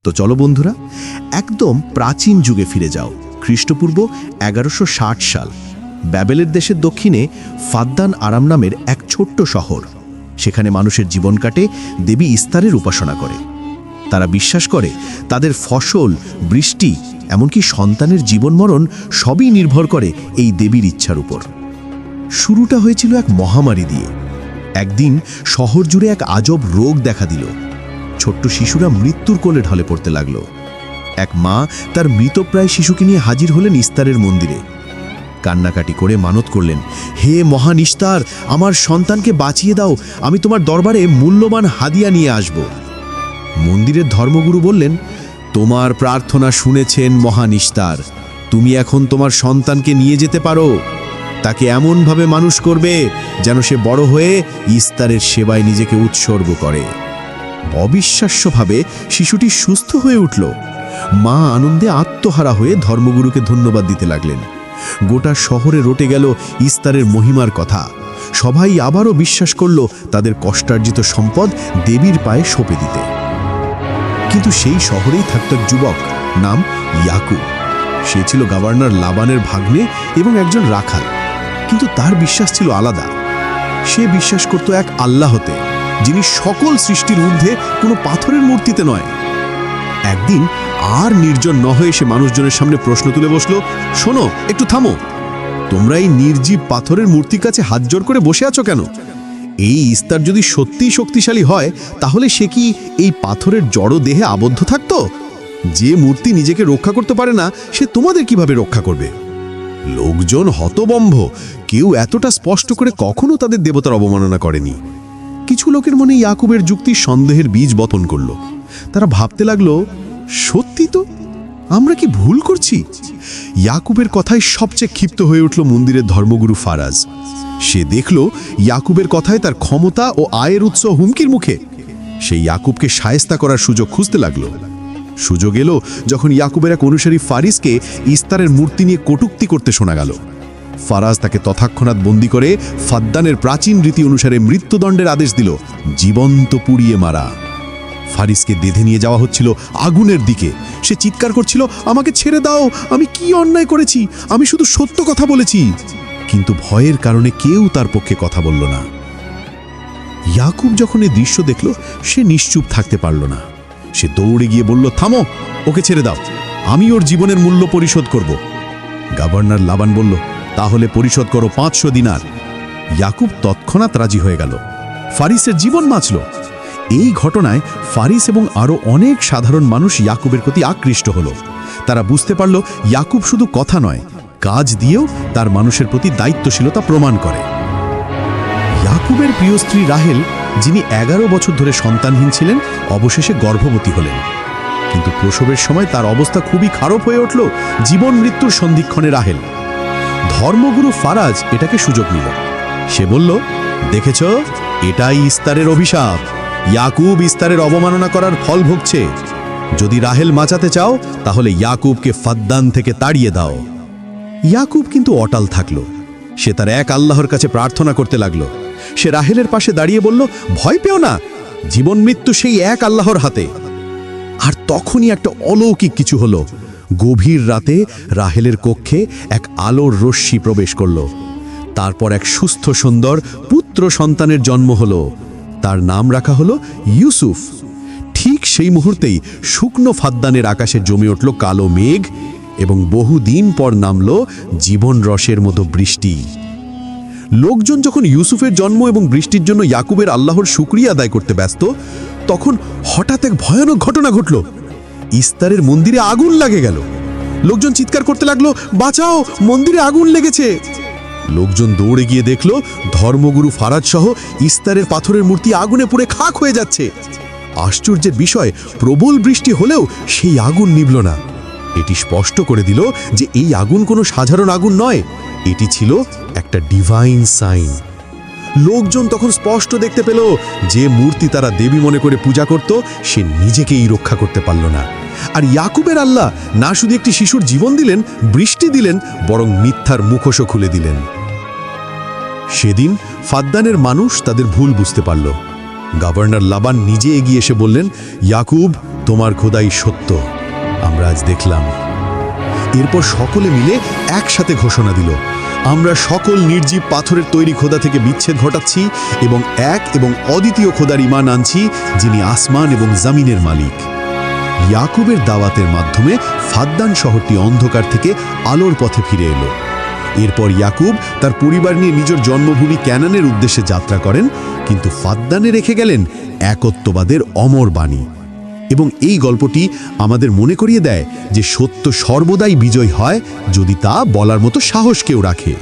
তো চলো বন্ধুরা, একদম প্রাচীন যুগে ফিরে যাও। খ্রিস্টপূর্ব 1160 সাল। ব্যাবেলের দেশের দক্ষিণে ফাদ্দান আরাম নামের এক ছোট্ট শহর। সেখানে মানুষের জীবন কাটে দেবী ইস্তারের উপাসনা করে। তারা বিশ্বাস করে তাদের ফসল, বৃষ্টি, এমনকি সন্তানের জীবন মরণ সবই নির্ভর করে এই দেবীর ইচ্ছার উপর। শুরুটা হয়েছিল এক মহামারী দিয়ে। একদিন শহর জুড়ে এক আজব রোগ দেখা দিল। ছোট্ট শিশুরা মৃত্যুর কোলে ঢলে পড়তে লাগলো। এক মা তার মৃতপ্রায় শিশুকে নিয়ে হাজির হলেন ইস্তারের মন্দিরে। কান্নাকাটি করে মানত করলেন, হে মহান ইস্তার, আমার সন্তানকে বাঁচিয়ে দাও, আমি তোমার দরবারে মূল্যবান হাদিয়া নিয়ে আসব। মন্দিরের ধর্মগুরু বললেন, তোমার প্রার্থনা শুনেছেন মহান ইস্তার, তুমি এখন তোমার সন্তানকে নিয়ে যেতে পারো। তাকে এমনভাবে মানুষ করবে যেন সে বড় হয়ে ইস্তারের সেবায় নিজেকে উৎসর্গ করে। অবিশ্বাস্যভাবে শিশুটি সুস্থ হয়ে উঠল। মা আনন্দে আত্মহারা হয়ে ধর্মগুরুকে ধন্যবাদ দিতে লাগলেন। গোটা শহরে রটে গেল ইস্তারের মহিমার কথা। সবাই আবারও বিশ্বাস করল তাদের কষ্টার্জিত সম্পদ দেবীর পায়ে সঁপে দিতে। কিন্তু সেই শহরেই থাকত এক যুবক, নাম ইয়াকুব। সে ছিল গভর্নর লাবানের ভাগ্নে এবং একজন রাখাল। কিন্তু তার বিশ্বাস ছিল আলাদা। সে বিশ্বাস করত এক আল্লাহতে, যিনি সকল সৃষ্টির ঊর্ধ্বে কোনো পাথরের মূর্তিতে নয়। একদিন আর নির্জন ন হয়ে সে মানুষজনের সামনে প্রশ্ন তুলে বসল, শোনো, একটু থামো, তোমরা এই নির্জীব পাথরের মূর্তির কাছে হাত জোর করে বসে আছো কেন? এই ইস্তার যদি সত্যিই শক্তিশালী হয়, তাহলে সে কি এই পাথরের জড় দেহে আবদ্ধ থাকত? যে মূর্তি নিজেকে রক্ষা করতে পারে না, সে তোমাদের কিভাবে রক্ষা করবে? লোকজন হতবম্ব। কেউ এতটা স্পষ্ট করে কখনো তাদের দেবতার অবমাননা করেনি। কিছু লোকের মনে ইয়াকুবের যুক্তি সন্দেহের বীজ বপন করল। তারা ভাবতে লাগলো, সত্যি তো, আমরা কি ভুল করছি? ইয়াকুবের কথায় সবচেয়ে ক্ষিপ্ত হয়ে উঠল মন্দিরের ধর্মগুরু ফারাজ। সে দেখল ইয়াকুবের কথায় তার ক্ষমতা ও আয়ের উৎস হুমকির মুখে। সে ইয়াকুবকে শায়েস্তা করার সুযোগ খুঁজতে লাগলো। সুযোগ এলো যখন ইয়াকুবের এক অনুসারী ফারিসকে ইস্তারের মূর্তি নিয়ে কটূক্তি করতে শোনা গেল। ফারাজ তাকে তৎক্ষণাৎ বন্দী করে ফাদ্দানের প্রাচীন রীতি অনুসারে মৃত্যুদণ্ডের আদেশ দিল, জীবন্ত পুড়িয়ে মারা। ফারিসকে বেঁধে নিয়ে যাওয়া হচ্ছিল আগুনের দিকে। সে চিৎকার করছিল, আমাকে ছেড়ে দাও, আমি কি অন্যায় করেছি? আমি শুধু সত্য কথা বলেছি। কিন্তু ভয়ের কারণে কেউ তার পক্ষে কথা বলল না। ইয়াকুব যখন এই দৃশ্য দেখল, সে নিশ্চুপ থাকতে পারল না। সে দৌড়ে গিয়ে বলল, থামো, ওকে ছেড়ে দাও, আমি ওর জীবনের মূল্য পরিশোধ করব। গভর্নর লাবান বলল, তাহলে পরিশোধ করো 500 দিনার। ইয়াকুব তৎক্ষণাৎ রাজি হয়ে গেল। ফারিসের জীবন বাঁচল। এই ঘটনায় ফারিস এবং আরও অনেক সাধারণ মানুষ ইয়াকুবের প্রতি আকৃষ্ট হল। তারা বুঝতে পারল ইয়াকুব শুধু কথা নয়, কাজ দিয়েও তার মানুষের প্রতি দায়িত্বশীলতা প্রমাণ করে। ইয়াকুবের প্রিয় স্ত্রী রাহেল, যিনি 11 বছর ধরে সন্তানহীন ছিলেন, অবশেষে গর্ভবতী হলেন। কিন্তু প্রসবের সময় তার অবস্থা খুবই খারাপ হয়ে উঠল। জীবন মৃত্যুর সন্ধিক্ষণে রাহেল। ধর্মগুরু ফারাজ এটাকে সুযোগ নিল। সে বলল, দেখেছ, এটাই ইস্তারের অভিশাপ। ইয়াকুব ইস্তারের অবমাননা করার ফল ভুগছে। যদি রাহেল বাঁচাতে চাও, তাহলে ইয়াকুবকে ফাদ্দান থেকে তাড়িয়ে দাও। ইয়াকুব কিন্তু অটল থাকল। সে তার এক আল্লাহর কাছে প্রার্থনা করতে লাগল। সে রাহেলের পাশে দাঁড়িয়ে বলল, ভয় পেও না, জীবন মৃত্যু সেই এক আল্লাহর হাতে। আর তখনই একটা অলৌকিক কিছু হলো। গভীর রাতে রাহেলের কক্ষে এক আলোর রশ্মি প্রবেশ করল। তারপর এক সুস্থ সুন্দর পুত্র সন্তানের জন্ম হলো। তার নাম রাখা হলো ইউসুফ। ঠিক সেই মুহূর্তেই শুকনো ফাদ্দানের আকাশে জমে উঠল কালো মেঘ এবং বহুদিন পর নামল জীবন রসের মতো বৃষ্টি। লোকজন যখন ইউসুফের জন্ম এবং বৃষ্টির জন্য ইয়াকুবের আল্লাহর শুকরিয়া আদায় করতে ব্যস্ত, তখন হঠাৎ এক ভয়ানক ঘটনা ঘটল। ইস্তারের মন্দিরে আগুন লাগে গেল। লোকজন চিৎকার করতে লাগলো, বাঁচাও, মন্দিরে আগুন লেগেছে। লোকজন দৌড়ে গিয়ে দেখল ধর্মগুরু ফারাজ সহ ইস্তারের পাথরের মূর্তি আগুনে পুড়ে খাক হয়ে যাচ্ছে। আশ্চর্যের বিষয়, প্রবল বৃষ্টি হলেও সেই আগুন নিভল না। এটি স্পষ্ট করে দিল যে এই আগুন কোনো সাধারণ আগুন নয়, এটি ছিল একটা ডিভাইন সাইন। লোকজন তখন স্পষ্ট দেখতে পেল যে মূর্তি তারা দেবী মনে করে পূজা করত, সে নিজেকেই রক্ষা করতে পারল না। আর ইয়াকুবের আল্লাহ না শুধু একটি শিশুর জীবন দিলেন, বৃষ্টি দিলেন, বরং মিথ্যার মুখোশও খুলে দিলেন। সেদিন ফাদ্দানের মানুষ তাদের ভুল বুঝতে পারল। গভর্নর লাবান নিজে এগিয়ে এসে বললেন, ইয়াকুব, তোমার খোদাই সত্য, আমরা আজ দেখলাম। এরপর সকলে মিলে একসাথে ঘোষণা দিল, আমরা সকল নির্জীব পাথরের তৈরি খোদা থেকে বিচ্ছেদ ঘটাচ্ছি এবং এক এবং অদ্বিতীয় খোদার ঈমান আনছি, যিনি আসমান এবং জমিনের মালিক। ইয়াকুবের দাওয়াতের মাধ্যমে ফাদ্দান শহরটি অন্ধকার থেকে আলোর পথে ফিরে এলো। এরপর ইয়াকুব তার পরিবার নিয়ে নিজের জন্মভূমি ক্যানানের উদ্দেশ্যে যাত্রা করেন, কিন্তু ফাদ্দানে রেখে গেলেন একত্ববাদের অমর বাণী। এবং এই গল্পটি আমাদের মনে করিয়ে দেয় যে সত্য সর্বদাই বিজয় হয় যদি তা বলার মতো সাহস কেউ রাখে।